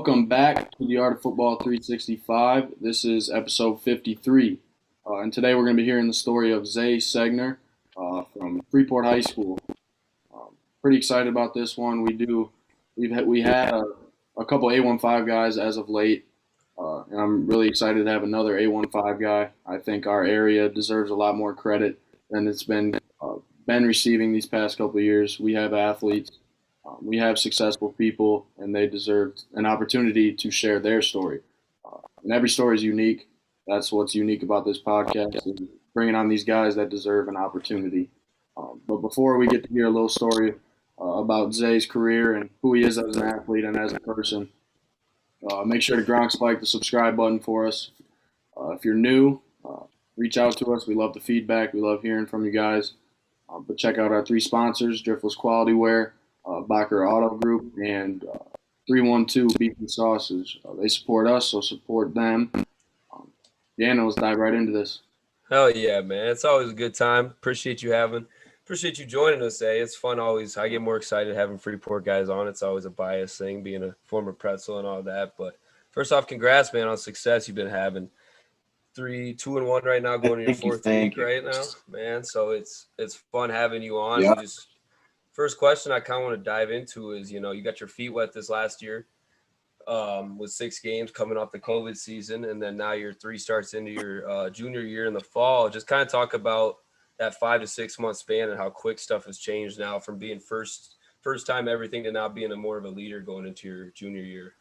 Welcome back to the Art of Football 365. This is episode 53. And today we're going to be hearing the story of Zay Segner from Freeport High School. Pretty excited about this one. We had a couple A15 guys as of late, and I'm really excited to have another A15 guy. I think our area deserves a lot more credit than it's been receiving these past couple of years. We have athletes. We have successful people, and they deserve an opportunity to share their story. And every story is unique. That's what's unique about this podcast, is bringing on these guys that deserve an opportunity. But before we get to hear a little story about Zay's career and who he is as an athlete and as a person, make sure to ground spike the subscribe button for us. If you're new, reach out to us. We love the feedback. We love hearing from you guys. But check out our three sponsors, Driftless Quality Wear, Bacher Auto Group, and 312 Beef and Sausage. They support us, so support them. Gannon, let's dive right into this. Hell yeah, man. It's always a good time. Appreciate you joining us, Zay. It's fun always. I get more excited having Freeport guys on. It's always a biased thing, being a former pretzel and all that. But first off, congrats, man, on success you've been having. 2-1 right now, going to your fourth week right now, man. So it's fun having you on. Yeah. First question I kind of want to dive into is, you got your feet wet this last year with 6 games coming off the COVID season, and then now you're 3 starts into your junior year in the fall. Just kind of talk about that 5 to 6 month span and how quick stuff has changed now from being first time everything to now being more of a leader going into your junior year.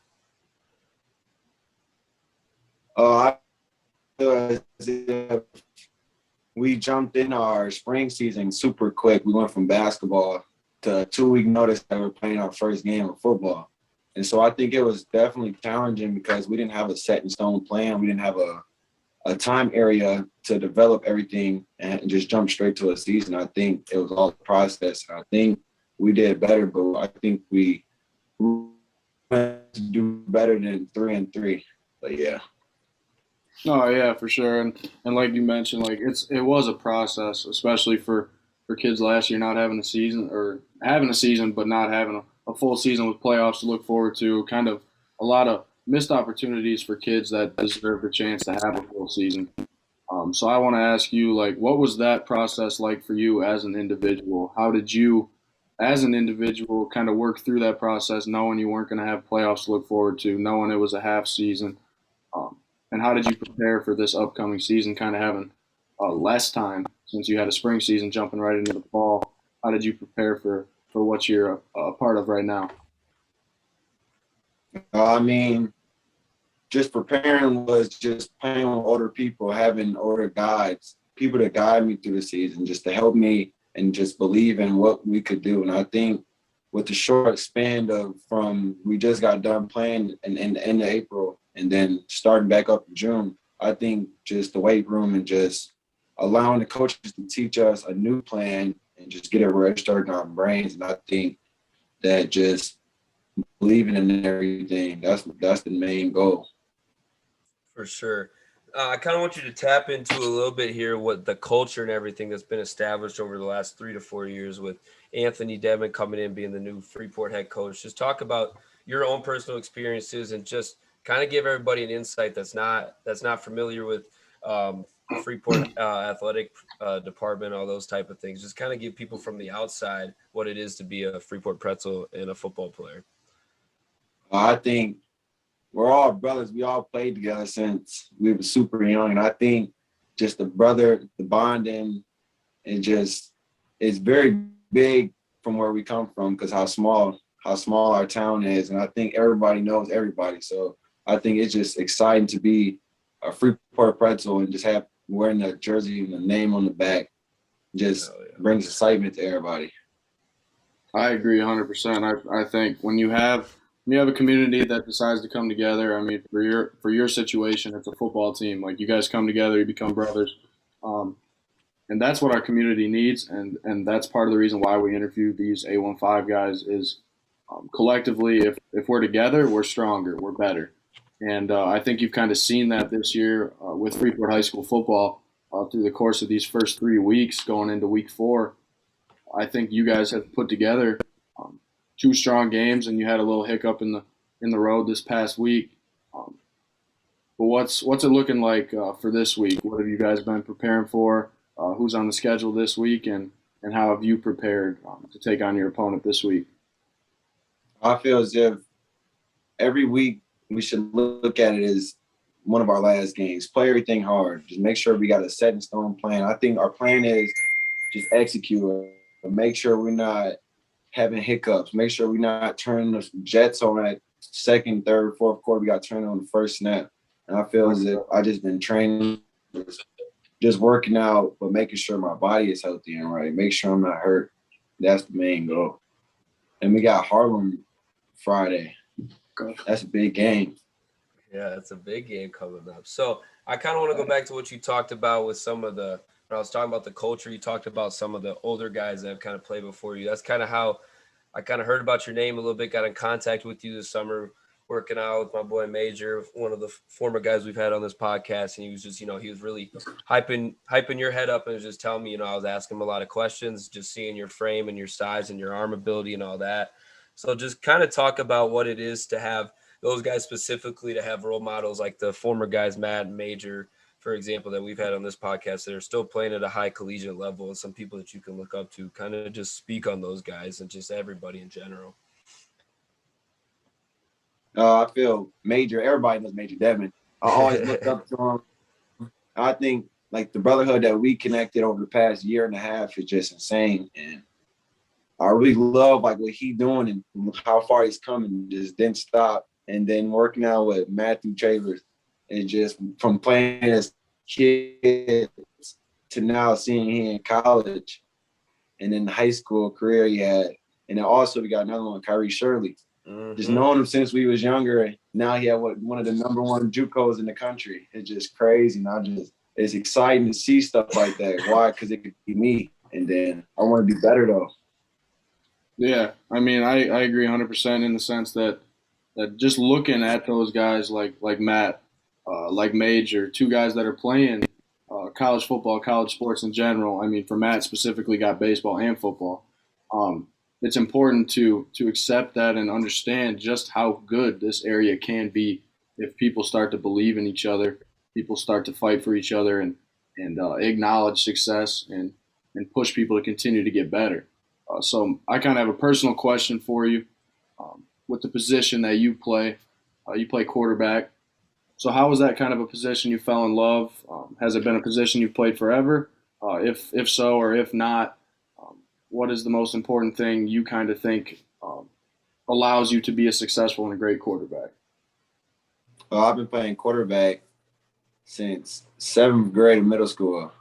We jumped in our spring season super quick. We went from basketball to a 2-week notice that we're playing our first game of football. And so I think it was definitely challenging because we didn't have a set in stone plan. We didn't have a time area to develop everything and just jump straight to a season. I think it was all the process. I think we did better, but I think we went to do better than 3-3. But yeah. Oh yeah, for sure. And like you mentioned, like it was a process, especially for kids last year not having a season, or having a season but not having a full season with playoffs to look forward to. Kind of a lot of missed opportunities for kids that deserve the chance to have a full season. So I want to ask you, like, what was that process like for you as an individual? How did you, as an individual, kind of work through that process, knowing you weren't going to have playoffs to look forward to, knowing it was a half season? And how did you prepare for this upcoming season, kind of having less time since you had a spring season jumping right into the fall? How did you prepare for what you're a part of right now? I mean, just preparing was just playing with older people, having older guides, people to guide me through the season, just to help me and just believe in what we could do. And I think with the short span from we just got done playing in the end of April and then starting back up in June, I think just the weight room and just allowing the coaches to teach us a new plan and just get it registered in our brains. And I think that just believing in everything, that's the main goal. For sure. I kind of want you to tap into a little bit here what the culture and everything that's been established over the last 3 to 4 years with Anthony Dedman coming in, being the new Freeport head coach. Just talk about your own personal experiences and just kind of give everybody an insight that's not familiar with Freeport athletic department, all those type of things. Just kind of give people from the outside what it is to be a Freeport Pretzel and a football player. I think we're all brothers. We all played together since we were super young. And I think just the bonding, it's very big from where we come from because how small our town is. And I think everybody knows everybody. So I think it's just exciting to be a Freeport Pretzel and just have wearing the jersey and the name on the back. Just brings excitement to everybody. I agree 100%. I think when you have a community that decides to come together, I mean, for your situation, it's a football team. Like, you guys come together, you become brothers. And that's what our community needs. And that's part of the reason why we interview these A15 guys is collectively, if we're together, we're stronger, we're better. And I think you've kind of seen that this year with Freeport High School football through the course of these first 3 weeks going into week 4. I think you guys have put together 2 strong games, and you had a little hiccup in in the road this past week. Um, but what's it looking like for this week? What have you guys been preparing for? Who's on the schedule this week, and how have you prepared to take on your opponent this week? I feel as if every week we should look at it as one of our last games. Play everything hard. Just make sure we got a set in stone plan. I think our plan is just execute it. Make sure we're not having hiccups. Make sure we're not turning the jets on at second, third, fourth quarter. We got to turn on the first snap. And I feel as if I just been training, just working out, but making sure my body is healthy and right. Make sure I'm not hurt. That's the main goal. And we got Harlem Friday. That's a big game. Yeah, it's a big game coming up. So I kind of want to go back to what you talked about with some of the, when I was talking about the culture, you talked about some of the older guys that have kind of played before you. That's kind of how I kind of heard about your name a little bit, got in contact with you this summer, working out with my boy Major, one of the former guys we've had on this podcast. And he was just, he was really hyping your head up and was just telling me, I was asking him a lot of questions, just seeing your frame and your size and your arm ability and all that. So just kind of talk about what it is to have those guys specifically, to have role models like the former guys, Matt and Major, for example, that we've had on this podcast that are still playing at a high collegiate level, and some people that you can look up to. Kind of just speak on those guys and just everybody in general. I feel Major. Everybody knows Major Dedman. I always looked up to him. I think like the brotherhood that we connected over the past year and a half is just insane, and I really love like what he's doing and how far he's coming. Just didn't stop, and then working out with Matthew Travers, and just from playing as kids to now seeing him in college, and then the high school career he had, and then also we got another one, Kyrie Shirley. Mm-hmm. Just knowing him since we was younger, now he had one of the number one JUCOs in the country. It's just crazy, and it's exciting to see stuff like that. Why? Because it could be me, and then I want to be better though. Yeah, I mean, I agree 100% in the sense that just looking at those guys like Matt, like Major, two guys that are playing college football, college sports in general. I mean, for Matt specifically, got baseball and football. It's important to accept that and understand just how good this area can be if people start to believe in each other, people start to fight for each other, and acknowledge success and push people to continue to get better. So I kind of have a personal question for you. With the position that you play quarterback. So how was that kind of a position you fell in love? Has it been a position you've played forever? If so, or if not, what is the most important thing you kind of think allows you to be a successful and a great quarterback? Well, I've been playing quarterback since 7th grade of middle school.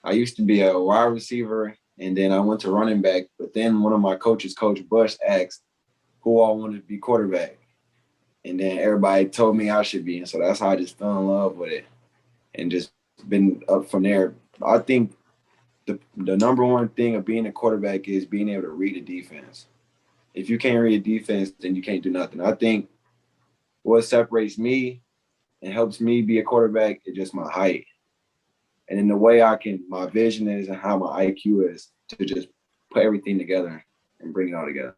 I used to be a wide receiver, and then I went to running back. But then one of my coaches, Coach Bush, asked who all wanted to be quarterback. And then everybody told me I should be. And so that's how I just fell in love with it and just been up from there. I think the number one thing of being a quarterback is being able to read a defense. If you can't read a defense, then you can't do nothing. I think what separates me and helps me be a quarterback is just my height. And then the way my vision is and how my IQ is to just put everything together and bring it all together.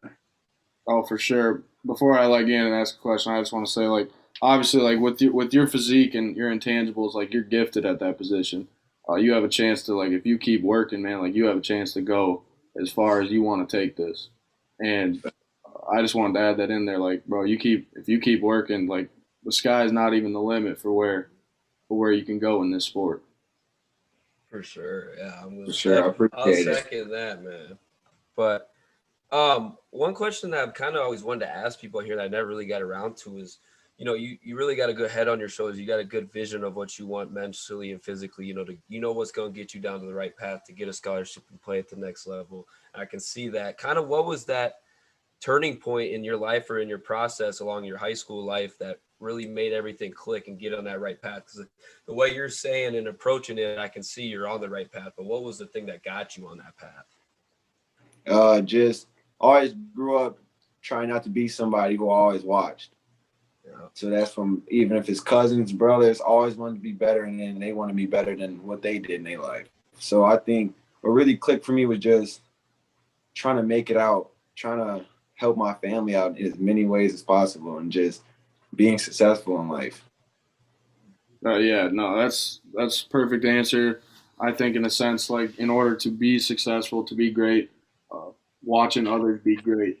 Oh, for sure. Before I let Gannon ask a question, I just want to say, like, obviously, like with your physique and your intangibles, like you're gifted at that position. You have a chance to, like, if you keep working, man, like you have a chance to go as far as you want to take this. And I just wanted to add that in there, like, bro, if you keep working, like the sky's not even the limit for where you can go in this sport. For sure, yeah. I'll second that, man. But one question that I've kind of always wanted to ask people here that I never really got around to is, you really got a good head on your shoulders. You got a good vision of what you want mentally and physically, what's going to get you down to the right path to get a scholarship and play at the next level. I can see that. Kind of what was that turning point in your life or in your process along your high school life that really made everything click and get on that right path? Because the way you're saying and approaching it, I can see you're on the right path. But what was the thing that got you on that path? Just always grew up trying not to be somebody who I always watched. Yeah. So that's from, even if it's cousins, brothers, always wanted to be better, and then they want to be better than what they did in their life. So I think what really clicked for me was just trying to make it out, trying to help my family out in as many ways as possible and just being successful in life. Yeah, no, that's perfect answer. I think in a sense, like in order to be successful, to be great, uh, watching others be great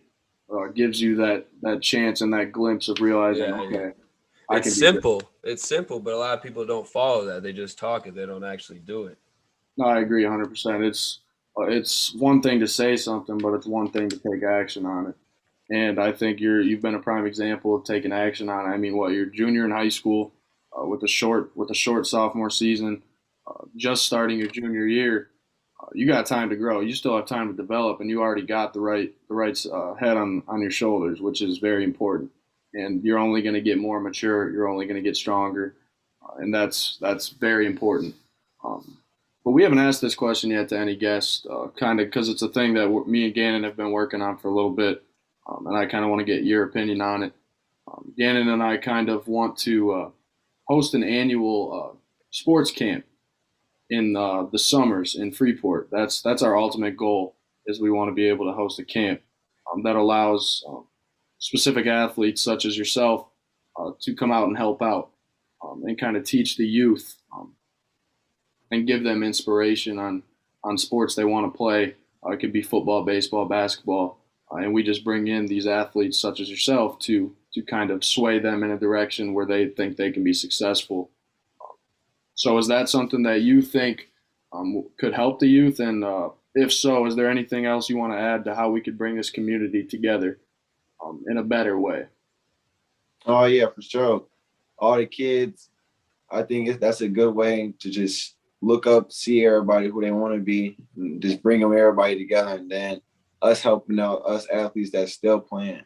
gives you that chance and that glimpse of realizing, Yeah, okay, I it's can be great. simple. It's simple, but a lot of people don't follow that. They just talk it. They don't actually do it. No, I agree 100%. It's one thing to say something, but it's one thing to take action on it. And I think you've been a prime example of taking action on it. I mean, what you're junior in high school with a short sophomore season, just starting your junior year. You got time to grow. You still have time to develop, and you already got the right head on your shoulders, which is very important. And you're only going to get more mature. You're only going to get stronger, and that's very important. Um, but we haven't asked this question yet to any guest, kind of because it's a thing that me and Gannon have been working on for a little bit, and I kind of want to get your opinion on it. Gannon and I kind of want to host an annual sports camp in the summers in Freeport. That's our ultimate goal. Is we want to be able to host a camp that allows specific athletes such as yourself to come out and help out and kind of teach the youth and give them inspiration on sports they want to play. It could be football, baseball, basketball, and we just bring in these athletes such as yourself to kind of sway them in a direction where they think they can be successful. So is that something that you think could help the youth? And if so, is there anything else you want to add to how we could bring this community together in a better way? Oh yeah, for sure. All the kids, I think that's a good way to just look up, see everybody who they want to be, and just bring them everybody together, and then us helping out us athletes that's still playing,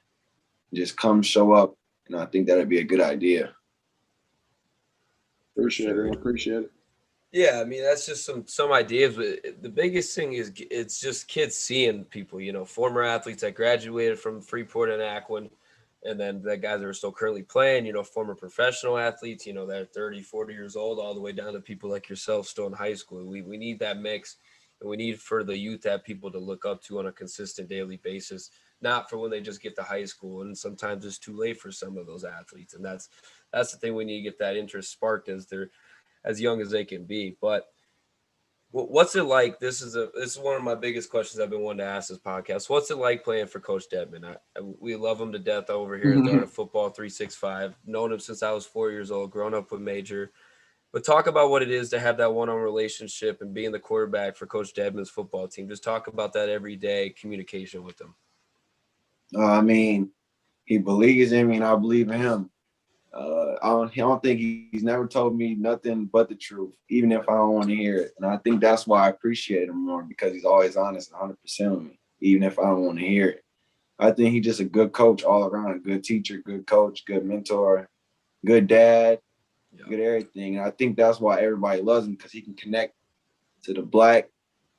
just come show up, and I think that'd be a good idea. Appreciate it. Appreciate it. Yeah, I mean that's just some ideas, but the biggest thing is it's just kids seeing people, former athletes that graduated from Freeport and Aquin, and then the guys that are still currently playing, former professional athletes, that are 30, 40 years old, all the way down to people like yourself still in high school. We need that mix, and we need for the youth to have people to look up to on a consistent daily basis, not for when they just get to high school. And sometimes it's too late for some of those athletes, and that's the thing. We need to get that interest sparked as they're as young as they can be. But what's it like? This is one of my biggest questions I've been wanting to ask this podcast. What's it like playing for Coach Dedman? We love him to death over here at the Art of Football 365. Known him since I was 4 years old, grown up with Major. But talk about what it is to have that one-on-one relationship and being the quarterback for Coach Dedman's football team. Just talk about that everyday communication with him. I mean, he believes in me, and I believe in him. I don't think he's never told me nothing but the truth, even if I don't want to hear it. And I think that's why I appreciate him more, because he's always honest 100% with me, even if I don't want to hear it. I think he's just a good coach all around, a good teacher, good coach, good mentor, good dad, good everything. And I think that's why everybody loves him, because he can connect to the Black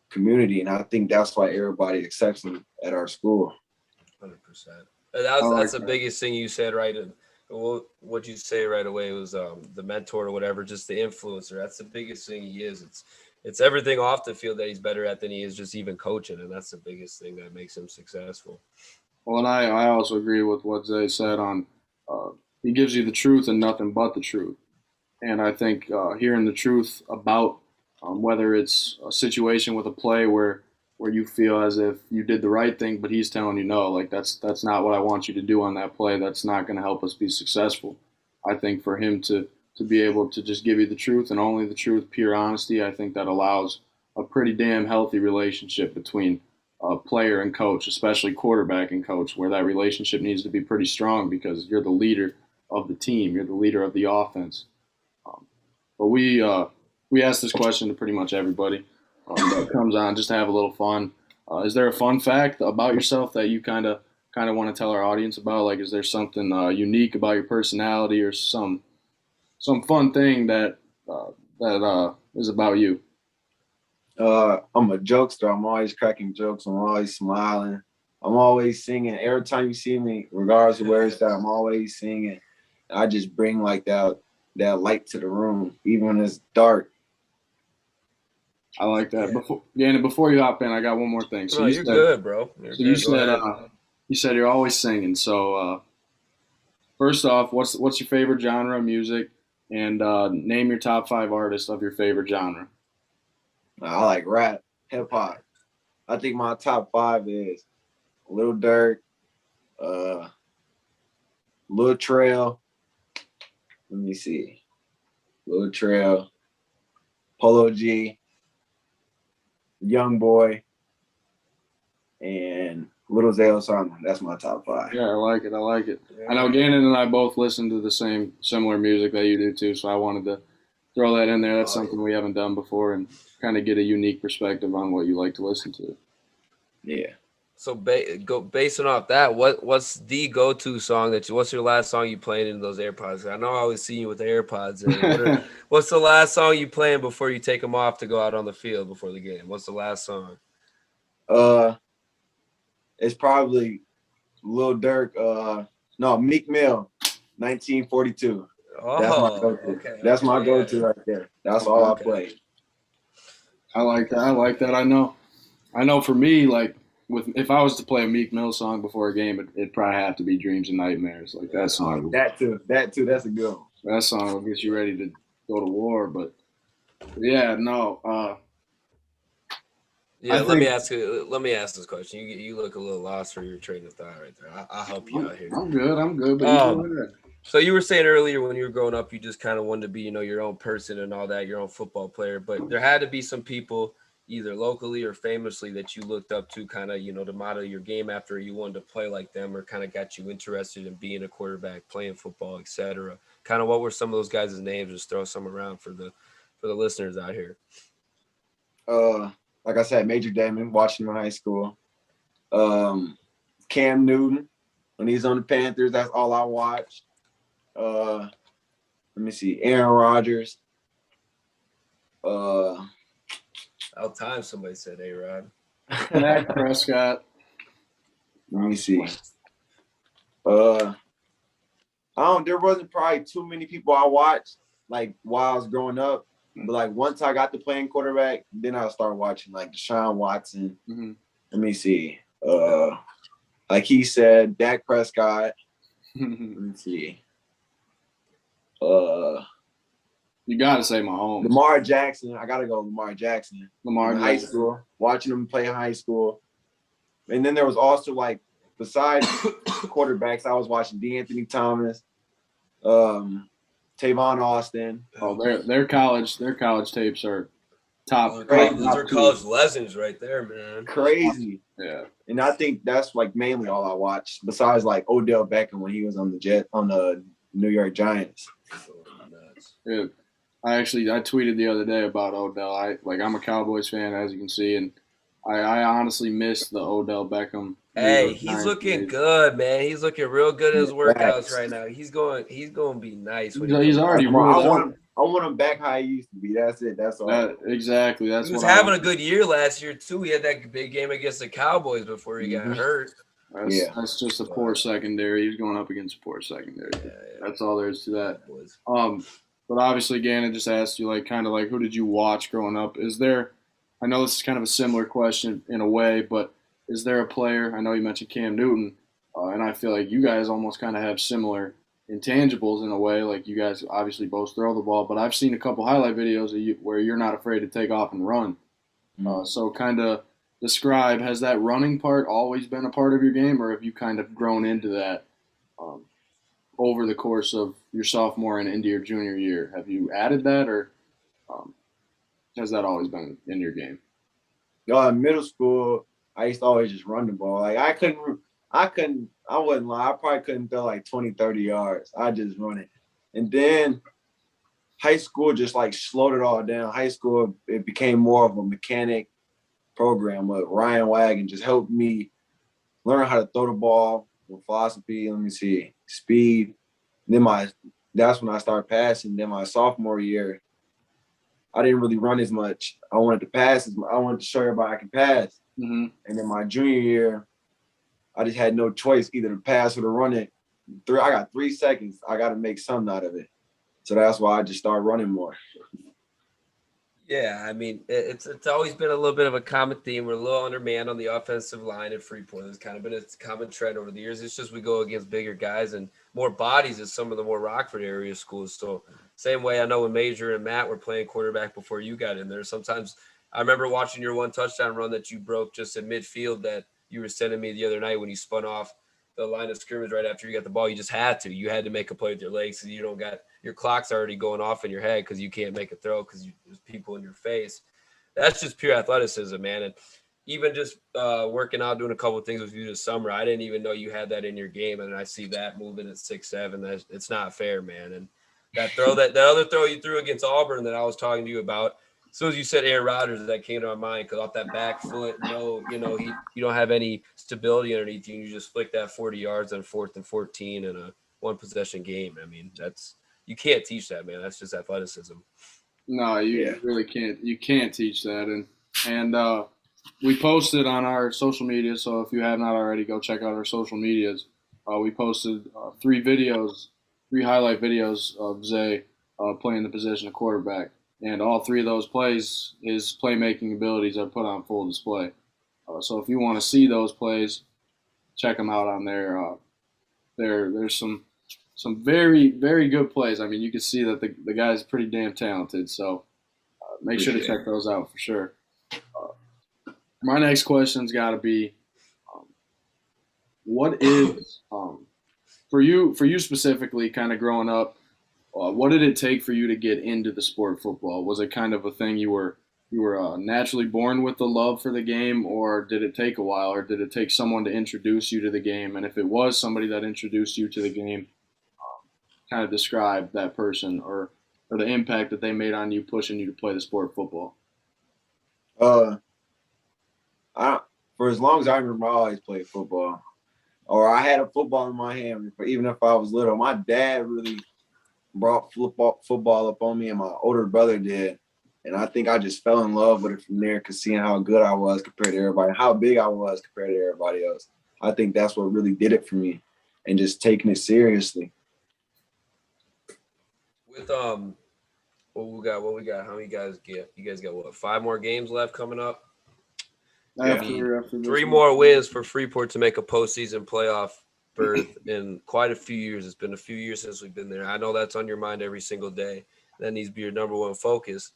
community. And I think that's why everybody accepts him at our school. 100%. That's the biggest thing you said, right? What you say right away was the mentor or whatever, just the influencer. That's the biggest thing he is. It's everything off the field that he's better at than he is just even coaching, and that's the biggest thing that makes him successful. Well, and I also agree with what Zay said on he gives you the truth and nothing but the truth. And I think hearing the truth about whether it's a situation with a play where you feel as if you did the right thing, but he's telling you no, like that's not what I want you to do on that play. That's not going to help us be successful. I think for him to be able to just give you the truth and only the truth, pure honesty, I think that allows a pretty damn healthy relationship between player and coach, especially quarterback and coach, where that relationship needs to be pretty strong because you're the leader of the team, you're the leader of the offense. But we ask this question to pretty much everybody that comes on just to have a little fun. Is there a fun fact about yourself that you kind of want to tell our audience about? Like, is there something unique about your personality or some fun thing that is about you? I'm a jokester. I'm always cracking jokes. I'm always smiling. I'm always singing. Every time you see me, regardless of where it's at, I'm always singing. I just bring like that light to the room, even when it's dark. I like that. Before you hop in, I got one more thing. So you're good, bro. You You said you're always singing. So first off, what's your favorite genre of music, and name your top 5 artists of your favorite genre. I like rap, hip hop. I think my top 5 is Lil Durk, uh, Lil Trail. Let me see. Lil Trail, Polo G, Young Boy, and Little Zay Segner. That's my top 5. Yeah, I like it. I like it. I Yeah. know Gannon and I both listen to the similar music that you do too, so I wanted to throw that in there. That's something we haven't done before, and kind of get a unique perspective on what you like to listen to. Yeah. So basing off that, what's the go-to song what's your last song you playing in those AirPods? I know I always see you with the AirPods in. What's the last song you playing before you take them off to go out on the field before the game? What's the last song? It's probably Lil Durk. No, Meek Mill, 1942. That's my Oh, go-to. okay. That's okay, my yeah. go-to right there. That's all I Okay. play. I like that. I like that. I know. For me, like if I was to play a Meek Mill song before a game, it'd probably have to be "Dreams and Nightmares." Like that song. That too. That's a good one. That song will get you ready to go to war. But yeah, no. Yeah, I let me think ask this question. You look a little lost for your train of thought right there. I'll help you out here. I'm good. I'm good. But you go ahead. So you were saying earlier when you were growing up, you just kind of wanted to be, your own person and all that, your own football player. But there had to be some people, either locally or famously, that you looked up to, kind of, to model your game after. You wanted to play like them, or kind of got you interested in being a quarterback, playing football, etc. Kind of, what were some of those guys' names? Just throw some around for the listeners out here. Like I said, Major Dedmond, Washington High School. Cam Newton, when he's on the Panthers, that's all I watched. Let me see, Aaron Rodgers. About time somebody said A-Rod. Dak Prescott. Let me see. There wasn't probably too many people I watched like while I was growing up. But like once I got to playing quarterback, then I started watching like Deshaun Watson. Mm-hmm. Let me see. Like he said, Dak Prescott. Let me see. You gotta say Mahomes. Lamar Jackson. I gotta go Lamar Jackson. Lamar in high school, watching him play in high school. And then there was also like besides quarterbacks, I was watching DeAnthony Thomas, Tavon Austin. Oh, their college tapes are top. Those are college legends right there, man. Crazy. Yeah. And I think that's like mainly all I watched, besides like Odell Beckham when he was on the New York Giants. Yeah. I tweeted the other day about Odell. I'm a Cowboys fan, as you can see, and I honestly miss the Odell Beckham. Hey, he's looking good, man. He's looking real good in his workouts right now. He's going to be nice. He's already. I want him back how he used to be. That's it. That's all. Exactly. That's he was having a good year last year too. He had that big game against the Cowboys before he got hurt. That's just a poor secondary. He's going up against a poor secondary. Yeah. That's all there is to that. But obviously, Gannon just asked you, who did you watch growing up? I know this is kind of a similar question in a way, but is there a player? I know you mentioned Cam Newton, and I feel like you guys almost kind of have similar intangibles in a way. Like you guys obviously both throw the ball, but I've seen a couple highlight videos of you where you're not afraid to take off and run. So kind of describe, has that running part always been a part of your game, or have you kind of grown into that over the course of your sophomore and into your junior year? Have you added that, or has that always been in your game? In middle school, I used to always just run the ball. Like I wouldn't lie. I probably couldn't throw like 20, 30 yards. I just run it. And then high school just like slowed it all down. High school, it became more of a mechanic program with Ryan Wagon, just helped me learn how to throw the ball with philosophy. Let me see, speed. Then that's when I started passing. Then my sophomore year, I didn't really run as much. I wanted to pass. I wanted to show everybody I can pass. Mm-hmm. And then my junior year, I just had no choice, either to pass or to run it. I got 3 seconds. I got to make something out of it. So that's why I just started running more. Yeah, I mean, it's always been a little bit of a common theme. We're a little undermanned on the offensive line at Freeport. It's kind of been a common trend over the years. It's just we go against bigger guys and more bodies at some of the more Rockford area schools. So same way I know when Major and Matt were playing quarterback before you got in there. Sometimes I remember watching your one touchdown run that you broke just at midfield that you were sending me the other night when you spun off the line of scrimmage right after you got the ball. You just had to. You had to make a play with your legs because you don't got your clock's already going off in your head because you can't make a throw because there's people in your face. That's just pure athleticism, man. And even just working out, doing a couple of things with you this summer, I didn't even know you had that in your game. And I see that moving at 6'7". It's not fair, man. And that throw, that other throw you threw against Auburn that I was talking to you about, as soon as you said Aaron Rodgers, that came to my mind because off that back foot, you don't have any stability underneath you. You just flick that 40 yards on 4th and 14 in a one possession game. I mean, you can't teach that, man. That's just athleticism. No, you really can't. You can't teach that. And we posted on our social media. So if you have not already, go check out our social medias. We posted 3 highlight videos of Zay playing the position of quarterback. And all 3 of those plays, his playmaking abilities are put on full display. So if you want to see those plays, check them out on there. There's some very, very good plays. I mean, you can see that the guy's pretty damn talented. So make sure to check those out for sure. My next question's got to be, what is for you specifically, kind of growing up? What did it take for you to get into the sport football? Was it kind of a thing you were naturally born with the love for the game, or did it take a while, or did it take someone to introduce you to the game? And if it was somebody that introduced you to the game, kind of describe that person or the impact that they made on you, pushing you to play the sport of football. For as long as I remember, I always played football, or I had a football in my hand. Even if I was little, my dad really brought football up on me, and my older brother did. And I think I just fell in love with it from there, because seeing how good I was compared to everybody, how big I was compared to everybody else. I think that's what really did it for me, and just taking it seriously. With what we got? How many guys get? You guys got what? 5 more games left coming up. After 3 more wins for Freeport to make a postseason playoff berth in quite a few years. It's been a few years since we've been there. I know that's on your mind every single day. That needs to be your number one focus.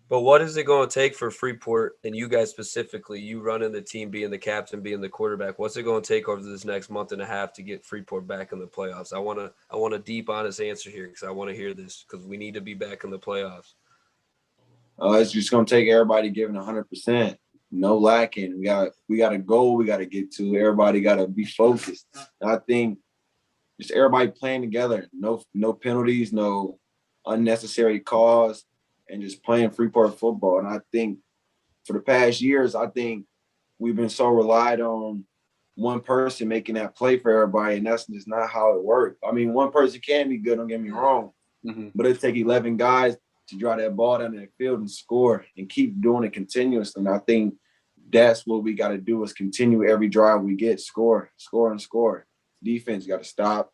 But what is it going to take for Freeport, and you guys specifically, you running the team, being the captain, being the quarterback, what's it going to take over this next month and a half to get Freeport back in the playoffs? I want a deep, honest answer here, because I want to hear this, because we need to be back in the playoffs. It's just going to take everybody giving 100%, no lacking. We got a goal we got to get to. Everybody got to be focused. And I think just everybody playing together, no penalties, no unnecessary calls, and just playing Freeport football. And I think for the past years, I think we've been so relied on one person making that play for everybody, and that's just not how it works. I mean, one person can be good, don't get me wrong, but it takes 11 guys to drive that ball down the field and score and keep doing it continuously. And I think that's what we got to do, is continue every drive we get, score. Defense got to stop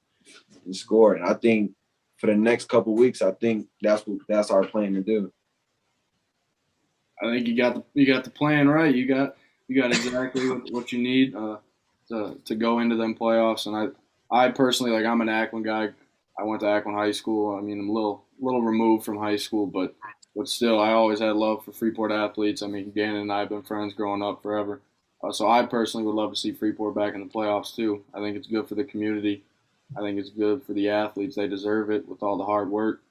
and score. And I think for the next couple of weeks, I think that's our plan to do. I think you got the plan right. You got exactly what you need to go into them playoffs. And I personally, like, I'm an Akron guy. I went to Akron High School. I mean, I'm a little removed from high school, but still, I always had love for Freeport athletes. I mean, Gannon and I have been friends growing up forever. So I personally would love to see Freeport back in the playoffs too. I think it's good for the community. I think it's good for the athletes. They deserve it with all the hard work.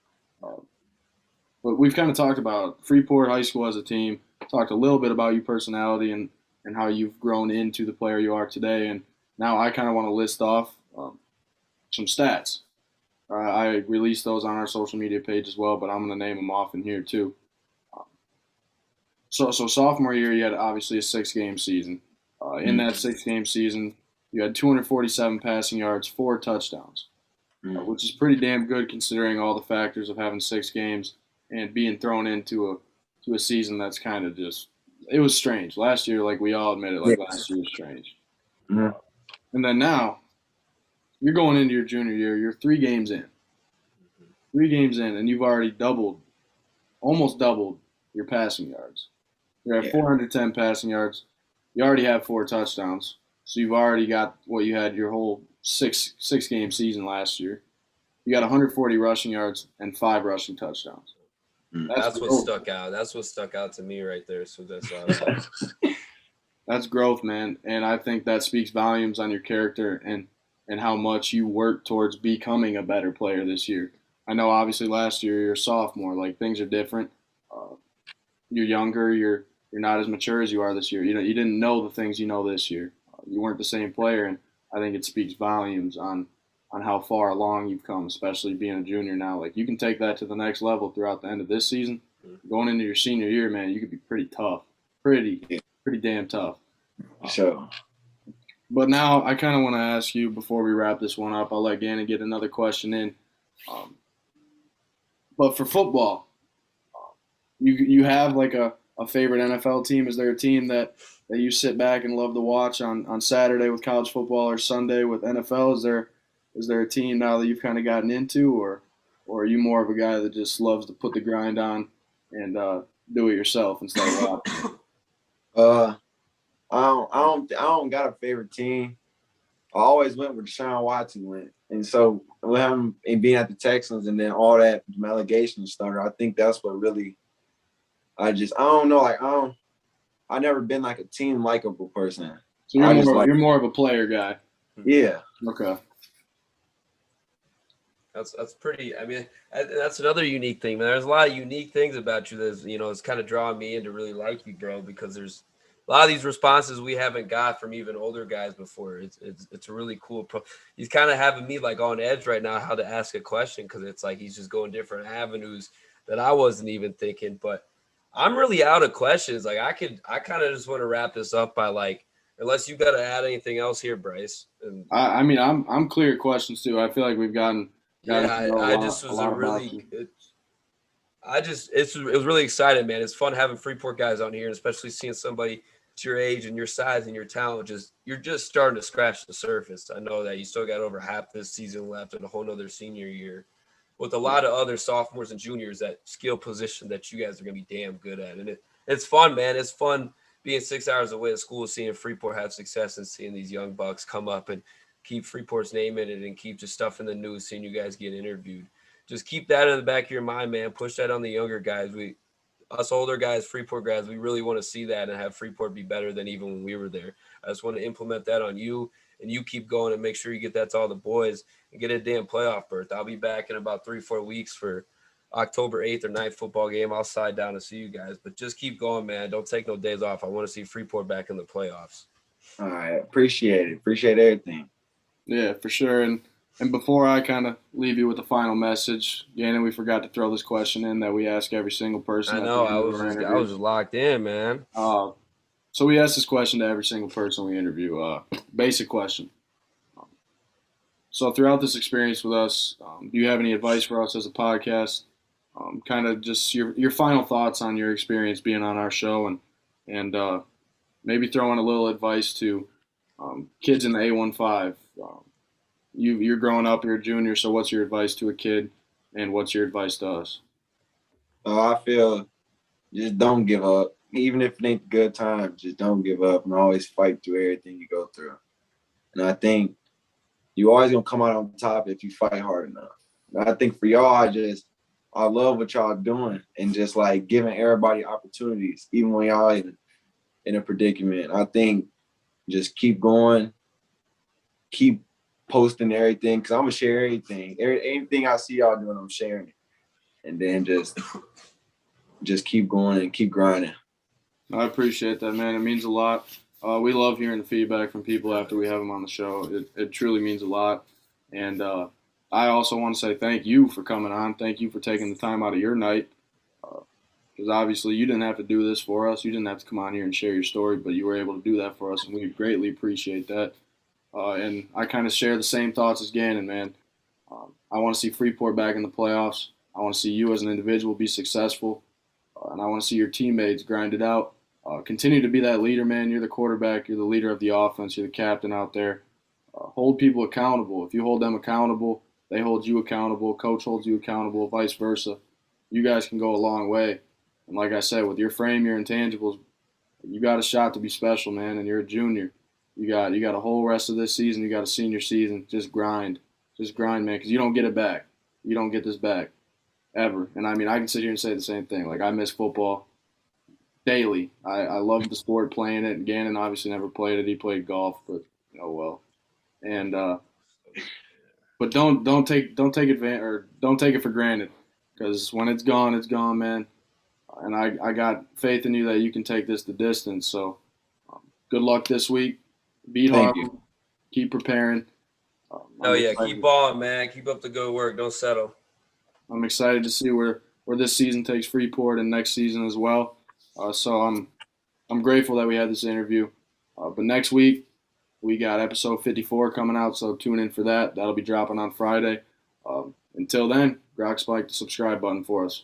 But we've kind of talked about Freeport High School as a team, talked a little bit about your personality and how you've grown into the player you are today. And now I kind of want to list off some stats. I released those on our social media page as well, but I'm going to name them off in here too. So sophomore year, you had obviously a 6-game season. In that 6-game season, you had 247 passing yards, 4 touchdowns, which is pretty damn good considering all the factors of having 6 games and being thrown into a season that's kind of just – it was strange. Last year, like we all admitted, last year was strange. And then now you're going into your junior year. You're 3 games in. 3 games in, and you've already almost doubled your passing yards. You're at Yeah. 410 passing yards. You already have 4 touchdowns, so you've already got what you had your whole six game season last year. You got 140 rushing yards and 5 rushing touchdowns. That's what growth. stuck out. That's what stuck out to me right there. So that's awesome. That's growth, man, and I think that speaks volumes on your character and how much you work towards becoming a better player this year. I know, obviously, last year you're a sophomore. Like, things are different. You're younger. You're not as mature as you are this year. You didn't know the things you know this year. You weren't the same player, and I think it speaks volumes on how far along you've come, especially being a junior now. Like, you can take that to the next level throughout the end of this season. Going into your senior year, man, you could be pretty tough, pretty damn tough. So, but now I kind of want to ask you before we wrap this one up. I'll let Gannon get another question in. But for football, you have like a favorite NFL team? Is there a team that you sit back and love to watch on Saturday with college football or Sunday with NFL? Is there a team now that you've kind of gotten into, or are you more of a guy that just loves to put the grind on and do it yourself instead of watching? I don't got a favorite team. I always went where Deshaun Watson went, and so with him and being at the Texans and then all that allegations started, I think that's what really. I don't know. Like I never been like a team likable person. So you're more of a player guy. Yeah. Okay. That's pretty. I mean, that's another unique thing, man. There's a lot of unique things about you that's, it's kind of drawing me in to really like you, bro, because there's a lot of these responses we haven't got from even older guys before. It's a really cool. He's kind of having me like on edge right now how to ask a question, because it's like he's just going different avenues that I wasn't even thinking. But I'm really out of questions. Like I kind of just want to wrap this up by like, unless you got to add anything else here, Bryce. And I mean, I'm clear questions too. I feel like we've gotten. I just was it was really exciting, man. It's fun having Freeport guys on here, and especially seeing somebody to your age and your size and your talent. You're just starting to scratch the surface. I know that you still got over half this season left and a whole nother senior year with a lot of other sophomores and juniors at skill position that you guys are going to be damn good at. And it's fun, man. It's fun being 6 hours away at school, seeing Freeport have success and seeing these young bucks come up and keep Freeport's name in it and keep just stuff in the news, seeing you guys get interviewed. Just keep that in the back of your mind, man. Push that on the younger guys. Us older guys, Freeport guys, we really want to see that and have Freeport be better than even when we were there. I just want to implement that on you, and you keep going and make sure you get that to all the boys and get a damn playoff berth. I'll be back in about 3-4 weeks for October 8th or 9th football game. I'll slide down to see you guys, but just keep going, man. Don't take no days off. I want to see Freeport back in the playoffs. All right. Appreciate it. Appreciate everything. Yeah, for sure. And before I kind of leave you with a final message, Gannon, we forgot to throw this question in that we ask every single person. I know. I was just locked in, man. So we ask this question to every single person we interview. Basic question. So throughout this experience with us, do you have any advice for us as a podcast? Kind of just your final thoughts on your experience being on our show, and maybe throw in a little advice to kids in the A15. You're growing up, you're a junior, so what's your advice to a kid, and what's your advice to us? I feel just don't give up. Even if it ain't good times, just don't give up and always fight through everything you go through. And I think you always going to come out on top if you fight hard enough. And I think for y'all, I love what y'all doing and just like giving everybody opportunities, even when y'all in a predicament. I think just keep going, keep posting everything, because I'm going to share everything. Anything I see y'all doing, I'm sharing it. And then just keep going and keep grinding. I appreciate that, man. It means a lot. We love hearing the feedback from people after we have them on the show. It truly means a lot. And I also want to say thank you for coming on. Thank you for taking the time out of your night. Because obviously you didn't have to do this for us. You didn't have to come on here and share your story, but you were able to do that for us, and we greatly appreciate that. And I kind of share the same thoughts as Gannon, man. I want to see Freeport back in the playoffs. I want to see you as an individual be successful. And I want to see your teammates grind it out. Continue to be that leader, man. You're the quarterback. You're the leader of the offense. You're the captain out there. Hold people accountable. If you hold them accountable, they hold you accountable. Coach holds you accountable, vice versa. You guys can go a long way. And like I said, with your frame, your intangibles, you got a shot to be special, man. And you're a junior. You got a whole rest of this season. You got a senior season. Just grind, man, because you don't get it back. You don't get this back ever. And I mean, I can sit here and say the same thing. Like I miss football daily. I love the sport, playing it. Gannon obviously never played it. He played golf, but oh well. And but don't take advantage, or don't take it for granted, because when it's gone, man. And I got faith in you that you can take this the distance. So good luck this week. Beat Thank Harlem. you. Keep preparing. Oh yeah, keep on, man. Keep up the good work. Don't settle. I'm excited to see where this season takes Freeport and next season as well. So I'm grateful that we had this interview. But next week we got episode 54 coming out, so tune in for that. That'll be dropping on Friday. Until then, Grok spike the subscribe button for us.